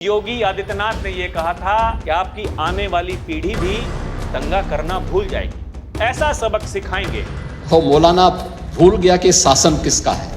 योगी आदित्यनाथ ने यह कहा था कि आपकी आने वाली पीढ़ी भी दंगा करना भूल जाएगी। ऐसा सबक सिखाएंगे। तो मौलाना भूल गया कि शासन किसका है।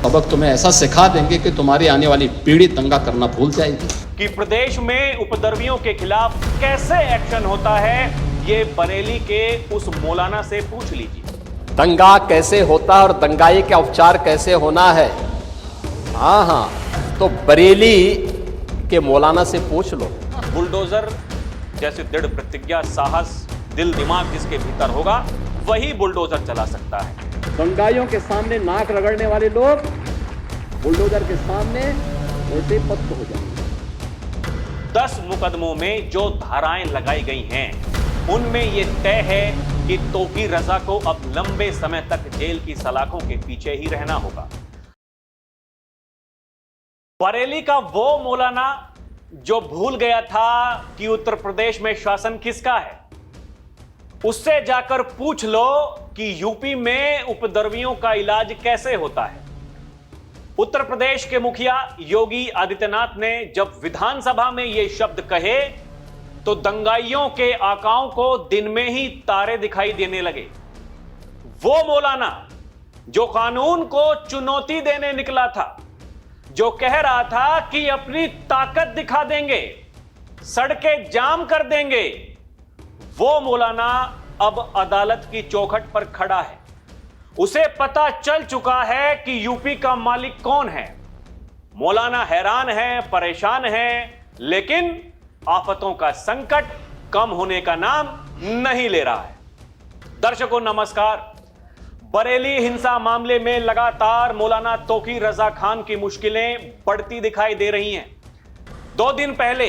सबक तुम्हें ऐसा सिखा देंगे कि तुम्हारी आने वाली पीढ़ी दंगा करना भूल जाएगी। कि प्रदेश में उपद्रवियों के खिलाफ कैसे एक्शन होता है, ये बरेली के उस मौलाना से पूछ लीजिए। दंगा कैसे होता है और दंगाई का उपचार कैसे होना है, हाँ, तो बरेली के मौलाना से पूछ लो। बुलडोजर जैसे दृढ़ प्रतिज्ञा, साहस, दिल दिमाग जिसके भीतर होगा वही बुलडोजर चला सकता है। दंगाइयों के सामने नाक रगड़ने वाले लोग बुलडोजर के सामने ऐसे पस्त हो जाएंगे। 10 मुकदमों में जो धाराएं लगाई गई हैं, उनमें यह तय है कि तौकीर रजा को अब लंबे समय तक जेल की सलाखों के पीछे ही रहना होगा। बरेली का वो मौलाना जो भूल गया था कि उत्तर प्रदेश में शासन किसका है, उससे जाकर पूछ लो कि यूपी में उपद्रवियों का इलाज कैसे होता है। उत्तर प्रदेश के मुखिया योगी आदित्यनाथ ने जब विधानसभा में ये शब्द कहे तो दंगाइयों के आकाओं को दिन में ही तारे दिखाई देने लगे। वो मौलाना जो कानून को चुनौती देने निकला था, जो कह रहा था कि अपनी ताकत दिखा देंगे, सड़कें जाम कर देंगे, वो मौलाना अब अदालत की चौखट पर खड़ा है। उसे पता चल चुका है कि यूपी का मालिक कौन है। मौलाना हैरान है, परेशान है, लेकिन आफतों का संकट कम होने का नाम नहीं ले रहा है। दर्शकों नमस्कार। बरेली हिंसा मामले में लगातार मौलाना तौकीर रजा खान की मुश्किलें बढ़ती दिखाई दे रही हैं। 2 दिन पहले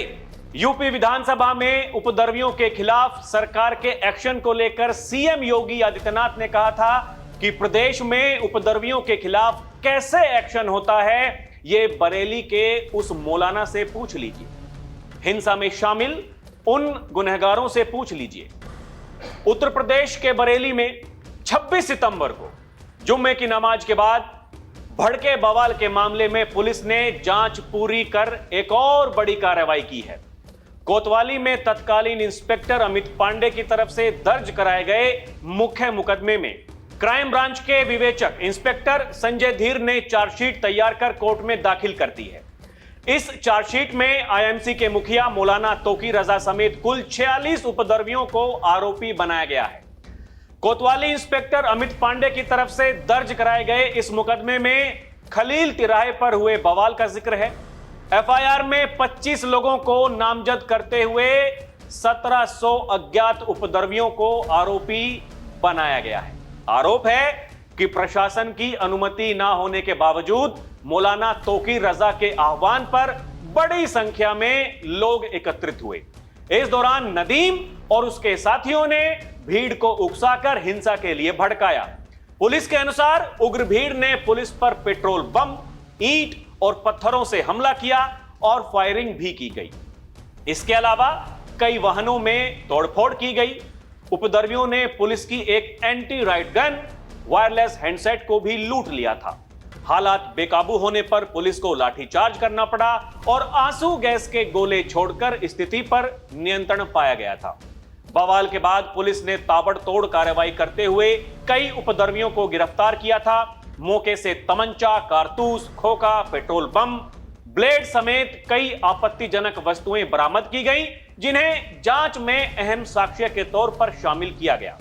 यूपी विधानसभा में उपद्रवियों के खिलाफ सरकार के एक्शन को लेकर सीएम योगी आदित्यनाथ ने कहा था कि प्रदेश में उपद्रवियों के खिलाफ कैसे एक्शन होता है, यह बरेली के उस मौलाना से पूछ लीजिए। हिंसा में शामिल उन गुनहगारों से पूछ लीजिए। उत्तर प्रदेश के बरेली में 26 सितंबर को जुम्मे की नमाज के बाद भड़के बवाल के मामले में पुलिस ने जांच पूरी कर एक और बड़ी कार्रवाई की है। कोतवाली में तत्कालीन इंस्पेक्टर अमित पांडे की तरफ से दर्ज कराए गए मुख्य मुकदमे में क्राइम ब्रांच के विवेचक इंस्पेक्टर संजय धीर ने चार्जशीट तैयार कर कोर्ट में दाखिल कर दी है। इस चार्जशीट में आईएमसी के मुखिया मौलाना तौकीर रजा समेत कुल 46 उपद्रवियों को आरोपी बनाया गया है। कोतवाली इंस्पेक्टर अमित पांडे की तरफ से दर्ज कराए गए इस मुकदमे में खलील तिराहे पर हुए बवाल का जिक्र है। एफआईआर में 25 लोगों को नामजद करते हुए 1700 अज्ञात उपद्रवियों को आरोपी बनाया गया है। आरोप है कि प्रशासन की अनुमति ना होने के बावजूद मौलाना तौकीर रजा के आह्वान पर बड़ी संख्या में लोग एकत्रित हुए। इस दौरान नदीम और उसके साथियों ने भीड़ को उकसाकर हिंसा के लिए भड़काया। पुलिस के अनुसार उग्र भीड़ ने पुलिस पर पेट्रोल बम, ईंट और पत्थरों से हमला किया और फायरिंग भी की गई। इसके अलावा कई वाहनों में तोड़फोड़ की गई। उपद्रवियों ने पुलिस की एक anti right gun, wireless handset को भी लूट लिया था। हालात बेकाबू होने पर पुलिस को लाठीचार्ज करना पड़ा और आंसू गैस के गोले छोड़कर स्थिति पर नियंत्रण पाया गया था। बवाल के बाद पुलिस ने ताबड़तोड़ कार्रवाई करते हुए कई उपद्रवियों को गिरफ्तार किया था। मौके से तमंचा, कारतूस, खोखा, पेट्रोल बम, ब्लेड समेत कई आपत्तिजनक वस्तुएं बरामद की गई, जिन्हें जांच में अहम साक्ष्य के तौर पर शामिल किया गया।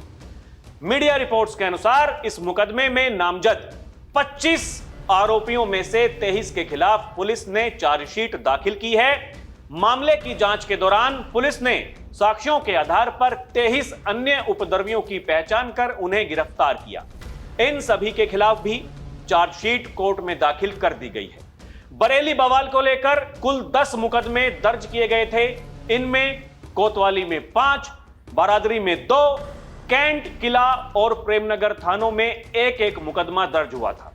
मीडिया रिपोर्ट्स के अनुसार इस मुकदमे में नामजद 25 आरोपियों में से 23 के खिलाफ पुलिस ने चार्जशीट दाखिल की है। मामले की जांच के दौरान पुलिस ने साक्ष्यों के आधार पर 23 अन्य उपद्रवियों की पहचान कर उन्हें गिरफ्तार किया। इन सभी के खिलाफ भी चार्जशीट कोर्ट में दाखिल कर दी गई है। बरेली बवाल को लेकर कुल 10 मुकदमे दर्ज किए गए थे। इनमें कोतवाली में 5, बारादरी में 2, कैंट, किला और प्रेमनगर थानों में एक मुकदमा दर्ज हुआ था।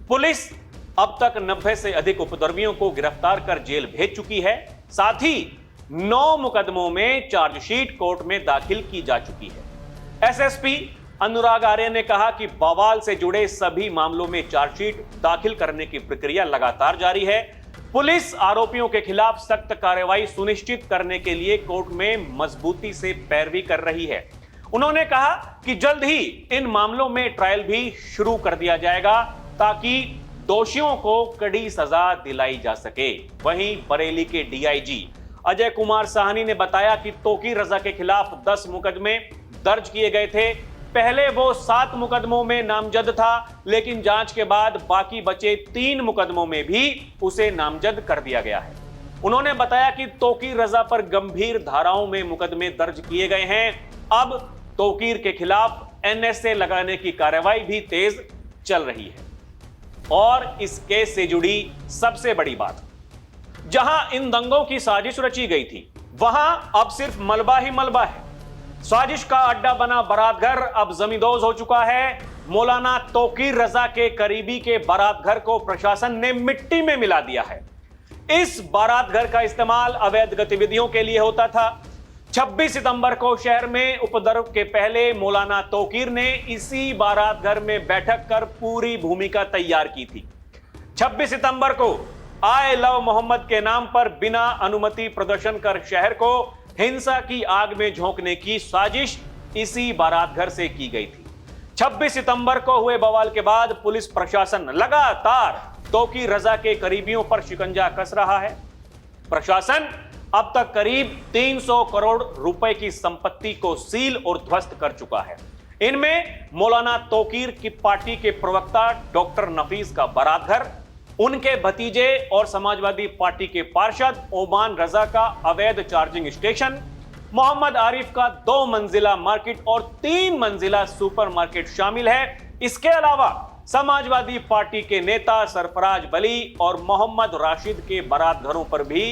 पुलिस अब तक 90 से अधिक उपद्रवियों को गिरफ्तार कर जेल भेज चुकी है। साथ ही 9 मुकदमों में चार्जशीट कोर्ट में दाखिल की जा चुकी है। एसएसपी अनुराग आर्य ने कहा कि बवाल से जुड़े सभी मामलों में चार्जशीट दाखिल करने की प्रक्रिया लगातार जारी है। पुलिस आरोपियों के खिलाफ सख्त कार्रवाई सुनिश्चित करने के लिए कोर्ट में मजबूती से पैरवी कर रही है। उन्होंने कहा कि जल्द ही इन मामलों में ट्रायल भी शुरू कर दिया जाएगा ताकि दोषियों को कड़ी सजा दिलाई जा सके। वहीं बरेली के डीआईजी अजय कुमार साहनी ने बताया कि तौकीर रजा के खिलाफ 10 मुकदमे दर्ज किए गए थे। पहले वो 7 मुकदमों में नामजद था, लेकिन जांच के बाद बाकी बचे 3 मुकदमों में भी उसे नामजद कर दिया गया है। उन्होंने बताया कि तौकीर रजा पर गंभीर धाराओं में मुकदमे दर्ज किए गए हैं। अब तौकीर के खिलाफ एनएसए लगाने की कार्रवाई भी तेज चल रही है। और इस केस से जुड़ी सबसे बड़ी बात, जहां इन दंगों की साजिश रची गई थी, वहां अब सिर्फ मलबा ही मलबा है। साजिश का अड्डा बना बारात घर अब जमींदोज हो चुका है। मौलाना तौकीर रजा के करीबी के बारात घर को प्रशासन ने मिट्टी में मिला दिया है। इस बारात घर का इस्तेमाल अवैध गतिविधियों के लिए होता था। 26 सितंबर को शहर में उपद्रव के पहले मौलाना तौकीर ने इसी बारात घर में बैठक कर पूरी भूमिका तैयार की थी। 26 सितंबर को आई लव मोहम्मद के नाम पर बिना अनुमति प्रदर्शन कर शहर को हिंसा की आग में झोंकने की साजिश इसी बारात घर से की गई थी। 26 सितंबर को हुए बवाल के बाद पुलिस प्रशासन लगातार तौकीर रजा के करीबियों पर शिकंजा कस रहा है। प्रशासन अब तक करीब 300 करोड़ रुपए की संपत्ति को सील और ध्वस्त कर चुका है। इनमें मौलाना तौकीर की पार्टी के प्रवक्ता डॉक्टर नफीस का बारात घर, उनके भतीजे और समाजवादी पार्टी के पार्षद ओमान रजा का अवैध चार्जिंग स्टेशन, मोहम्मद आरिफ का 2 मंजिला मार्केट और 3 मंजिला सुपरमार्केट शामिल है। इसके अलावा समाजवादी पार्टी के नेता सरफराज बली और मोहम्मद राशिद के बारात घरों पर भी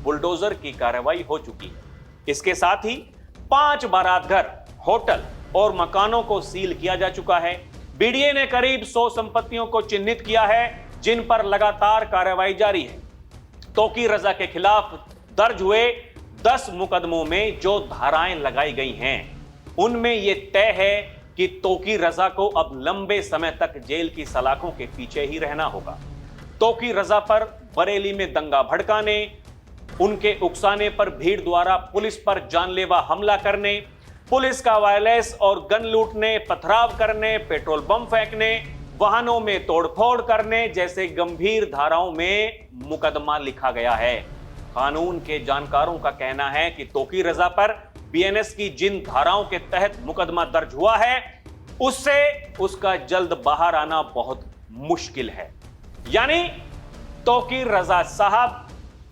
बुलडोजर की कार्रवाई हो चुकी है। इसके साथ ही 5 बारात घर, होटल और मकानों को सील किया जा चुका है। बीडीए ने करीब 100 संपत्तियों को चिन्हित किया है, जिन पर लगातार कार्रवाई जारी है। तौकीर रजा के खिलाफ दर्ज हुए 10 मुकदमों में जो धाराएं लगाई गई हैं, उनमें यह तय है कि तौकीर रजा को अब लंबे समय तक जेल की सलाखों के पीछे ही रहना होगा। तौकीर रजा पर बरेली में दंगा भड़काने, उनके उकसाने पर भीड़ द्वारा पुलिस पर जानलेवा हमला करने, पुलिस का वायलेंस और गन लूटने, पथराव करने, पेट्रोल बम फेंकने, वाहनों में तोड़फोड़ करने जैसे गंभीर धाराओं में मुकदमा लिखा गया है। कानून के जानकारों का कहना है कि तौकीर रजा पर बीएनएस की जिन धाराओं के तहत मुकदमा दर्ज हुआ है, उससे उसका जल्द बाहर आना बहुत मुश्किल है। यानी तौकीर रजा साहब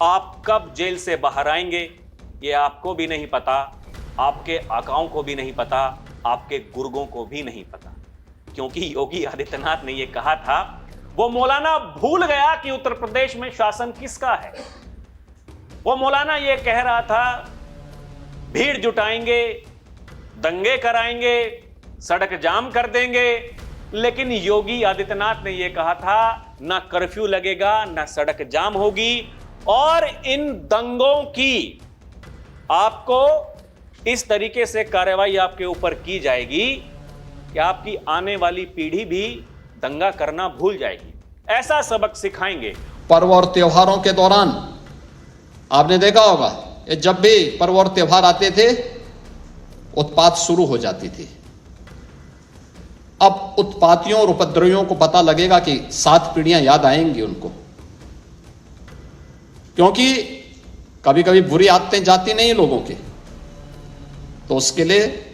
आप कब जेल से बाहर आएंगे, ये आपको भी नहीं पता, आपके आकाओं को भी नहीं पता, आपके गुर्गों को भी नहीं पता। क्योंकि योगी आदित्यनाथ ने यह कहा था, वो मौलाना भूल गया कि उत्तर प्रदेश में शासन किसका है। वो मौलाना यह कह रहा था, भीड़ जुटाएंगे, दंगे कराएंगे, सड़क जाम कर देंगे, लेकिन योगी आदित्यनाथ ने यह कहा था, ना कर्फ्यू लगेगा, ना सड़क जाम होगी, और इन दंगों की आपको इस तरीके से कार्रवाई आपके ऊपर की जाएगी कि आपकी आने वाली पीढ़ी भी दंगा करना भूल जाएगी। ऐसा सबक सिखाएंगे। पर्व और त्योहारों के दौरान आपने देखा होगा, जब भी पर्व और त्योहार आते थे, उत्पात शुरू हो जाती थी। अब उत्पातियों और उपद्रवियों को पता लगेगा कि 7 पीढ़ियां याद आएंगी उनको, क्योंकि कभी कभी बुरी आदतें जाती नहीं लोगों की, तो उसके लिए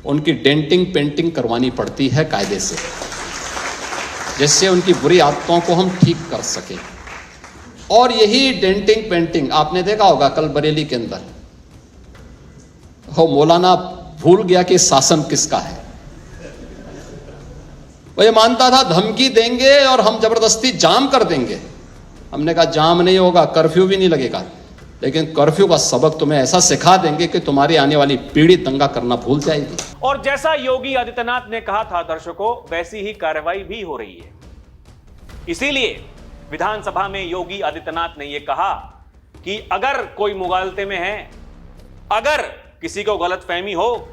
उनकी डेंटिंग पेंटिंग करवानी पड़ती है कायदे से, जिससे उनकी बुरी आदतों को हम ठीक कर सकें। और यही डेंटिंग पेंटिंग आपने देखा होगा कल बरेली के अंदर, वो मौलाना भूल गया कि शासन किसका है। वो ये मानता था धमकी देंगे और हम जबरदस्ती जाम कर देंगे। हमने कहा जाम नहीं होगा, कर्फ्यू भी नहीं लगेगा, लेकिन कर्फ्यू का सबक तुम्हें ऐसा सिखा देंगे कि तुम्हारी आने वाली पीढ़ी दंगा करना भूल जाएगी। और जैसा योगी आदित्यनाथ ने कहा था दर्शकों, वैसी ही कार्रवाई भी हो रही है। इसीलिए विधानसभा में योगी आदित्यनाथ ने यह कहा कि अगर कोई मुगालते में है, अगर किसी को गलतफहमी हो,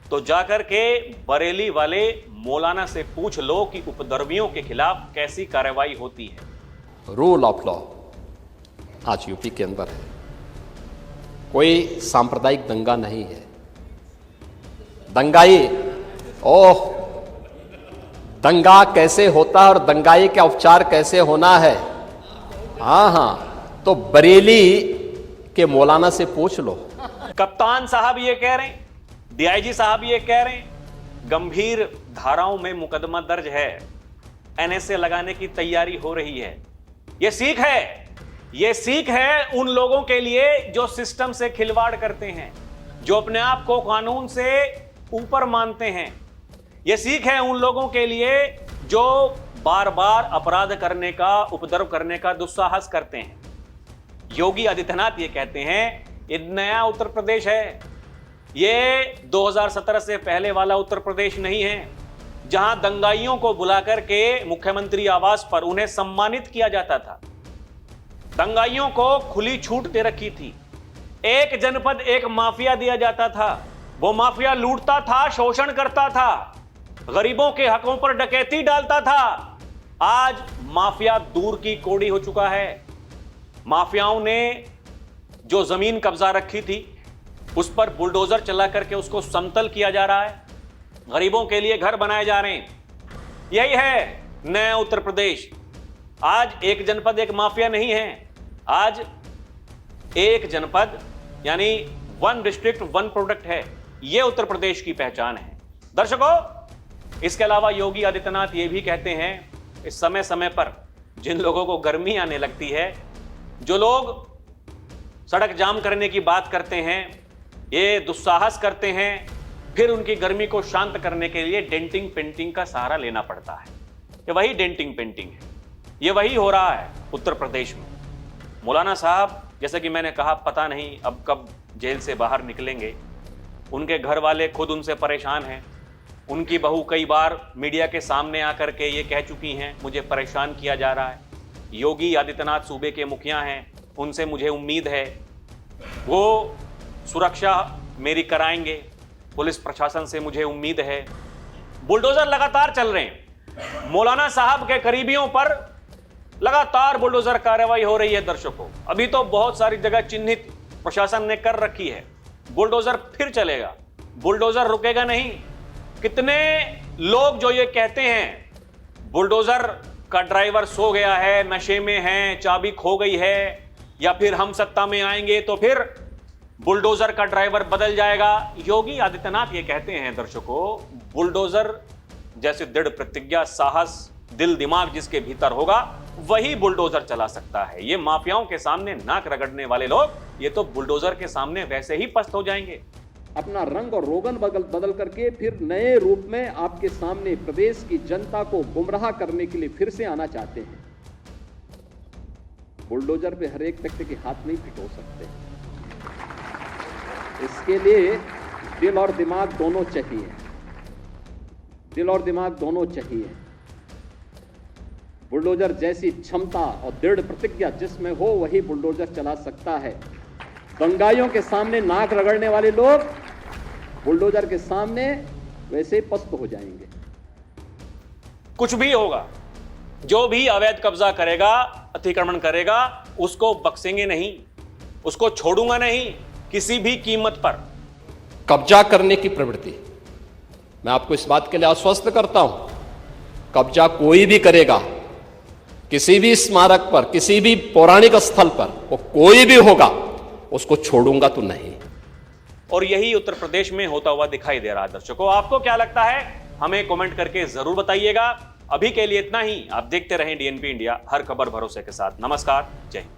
तो जाकर के बरेली वाले मौलाना से पूछ लो कि उपद्रवियों के खिलाफ कैसी कार्रवाई होती है। रूल ऑफ लॉ, आज यूपी के अंदर है। कोई सांप्रदायिक दंगा नहीं है। दंगाई, ओह, दंगा कैसे होता है और दंगाई का उपचार कैसे होना है, हाँ, तो बरेली के मौलाना से पूछ लो। कप्तान साहब ये कह रहे हैं, डीआईजी साहब ये कह रहे हैं, गंभीर धाराओं में मुकदमा दर्ज है, एनएसए लगाने की तैयारी हो रही है। यह सीख है उन लोगों के लिए जो सिस्टम से खिलवाड़ करते हैं, जो अपने आप को कानून से ऊपर मानते हैं। यह सीख है उन लोगों के लिए जो बार बार अपराध करने का, उपद्रव करने का दुस्साहस करते हैं। योगी आदित्यनाथ ये कहते हैं ये नया उत्तर प्रदेश है, ये 2017 से पहले वाला उत्तर प्रदेश नहीं है, जहां दंगाइयों को बुलाकर के मुख्यमंत्री आवास पर उन्हें सम्मानित किया जाता था। दंगाइयों को खुली छूट दे रखी थी। एक जनपद एक माफिया दिया जाता था। वो माफिया लूटता था, शोषण करता था, गरीबों के हकों पर डकैती डालता था। आज माफिया दूर की कौड़ी हो चुका है। माफियाओं ने जो जमीन कब्जा रखी थी उस पर बुलडोजर चला करके उसको समतल किया जा रहा है। गरीबों के लिए घर बनाए जा रहे हैं। यही है नया उत्तर प्रदेश। आज एक जनपद एक माफिया नहीं है। आज एक जनपद यानी वन डिस्ट्रिक्ट वन प्रोडक्ट है। यह उत्तर प्रदेश की पहचान है। दर्शकों, इसके अलावा योगी आदित्यनाथ ये भी कहते हैं, इस समय समय पर जिन लोगों को गर्मी आने लगती है, जो लोग सड़क जाम करने की बात करते हैं, ये दुस्साहस करते हैं, फिर उनकी गर्मी को शांत करने के लिए डेंटिंग पेंटिंग का सहारा लेना पड़ता है। ये वही डेंटिंग पेंटिंग है। ये वही हो रहा है उत्तर प्रदेश में। मौलाना साहब, जैसे कि मैंने कहा, पता नहीं अब कब जेल से बाहर निकलेंगे। उनके घर वाले खुद उनसे परेशान हैं। उनकी बहू कई बार मीडिया के सामने आकर के ये कह चुकी हैं, मुझे परेशान किया जा रहा है। योगी आदित्यनाथ सूबे के मुखिया हैं, उनसे मुझे उम्मीद है वो सुरक्षा मेरी कराएंगे। पुलिस प्रशासन से मुझे उम्मीद है। बुलडोजर लगातार चल रहे हैं। मौलाना साहब के करीबियों पर लगातार बुलडोजर कार्रवाई हो रही है। दर्शकों, अभी तो बहुत सारी जगह चिन्हित प्रशासन ने कर रखी है। बुलडोजर फिर चलेगा, बुलडोजर रुकेगा नहीं। कितने लोग जो ये कहते हैं बुलडोजर का ड्राइवर सो गया है, नशे में है, चाबी खो गई है, या फिर हम सत्ता में आएंगे तो फिर बुलडोजर का ड्राइवर बदल जाएगा। योगी आदित्यनाथ ये कहते हैं दर्शकों, बुलडोजर जैसे दृढ़ प्रतिज्ञा, साहस, दिल दिमाग जिसके भीतर होगा वही बुलडोजर चला सकता है। ये माफियाओं के सामने नाक रगड़ने वाले लोग, ये तो बुलडोजर के सामने वैसे ही पस्त हो जाएंगे। अपना रंग और रोगन बदल करके फिर नए रूप में आपके सामने प्रदेश की जनता को गुमराह करने के लिए फिर से आना चाहते हैं। बुलडोजर पे हर एक व्यक्ति के हाथ नहीं पिटो सकते। इसके लिए दिल और दिमाग दोनों चाहिए। दिल और दिमाग दोनों चाहिए। बुलडोजर जैसी क्षमता और दृढ़ प्रतिज्ञा जिसमें हो वही बुलडोजर चला सकता है। दंगाइयों के सामने नाक रगड़ने वाले लोग बुलडोजर के सामने वैसे ही पस्त हो जाएंगे। कुछ भी होगा, जो भी अवैध कब्जा करेगा, अतिक्रमण करेगा, उसको बख्शेंगे नहीं, उसको छोड़ूंगा नहीं किसी भी कीमत पर। कब्जा करने की प्रवृत्ति, मैं आपको इस बात के लिए आश्वस्त करता हूं, कब्जा कोई भी करेगा किसी भी स्मारक पर, किसी भी पौराणिक स्थल पर, वो कोई भी होगा, उसको छोड़ूंगा तो नहीं। और यही उत्तर प्रदेश में होता हुआ दिखाई दे रहा है। दर्शकों, आपको क्या लगता है हमें कमेंट करके जरूर बताइएगा। अभी के लिए इतना ही। आप देखते रहें डीएनपी इंडिया, हर खबर भरोसे के साथ। नमस्कार, जय हिंद।